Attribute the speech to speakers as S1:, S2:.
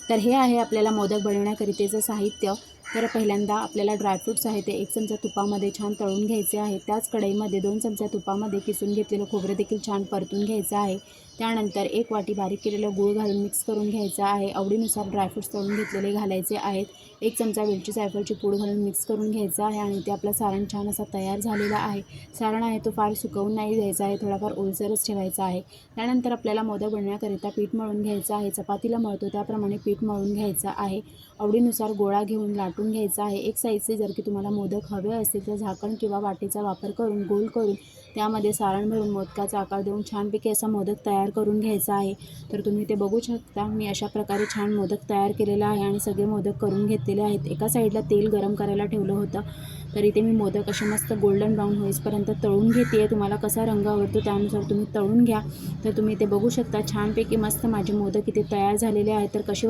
S1: तर हे आहे आपल्याला मोदक बनवण्याकरितेचं साहित्य। तर पहिल्यांदा आपल्याला ड्रायफ्रूट्स आहे ते 1 चमचा तुपामध्ये छान तळून घ्यायचे आहे। त्याच कढईमध्ये 2 चमचा तुपामध्ये किसून घेतलेलं खोबरं देखील छान परतून घ्यायचं आहे। त्यानंतर 1 वाटी बारीक केलेलं गूळ घालून मिक्स करून घ्यायचं आहे। आवडीनुसार ड्रायफ्रूट्स तळून घेतलेले घालायचे आहेत। 1 चमचा वेलची जायफळची पूड घालून मिक्स करून घ्यायचं आहे आणि ते आपलं सारण छान असा तयार झालेला आहे। सारण आहे तो फार सुकवून नाही द्यायचा आहे, थोडाफार ओलसरच ठेवायचा आहे। त्यानंतर आपल्याला मोदक बनवण्याकरिता पीठ मळून घ्यायचं आहे। चपातीला मळतो त्याप्रमाणे पीठ मळून घ्यायचं आहे। आवडीनुसार गोळा घेऊन लाटून घ्यायचा आहे। एक साईजचे जर की तुम्हाला मोदक हवे असतील तर झाकण किंवा वाटीचा वापर करून गोल करून त्यामध्ये सारण भरून मोदकाचा आकार देऊन छानपैकी असा मोदक तयार करून घ्यायचा आहे। तर तुम्ही ते बघू शकता, मी अशा प्रकारे छान मोदक तयार केलेला आहे आणि सगळे मोदक करून घेतलेले आहेत। एका साईडला तेल गरम करायला ठेवलं होतं, तर इथे मी मोदक असे मस्त गोल्डन ब्राऊन होईपर्यंत तळून घेते आहे। तुम्हाला कसा रंग आवडतो त्यानुसार तुम्ही तळून घ्या। तर तुम्ही ते बघू शकता छानपैकी मस्त माझे मोदक इथे तयार झालेले आहेत। तर कशी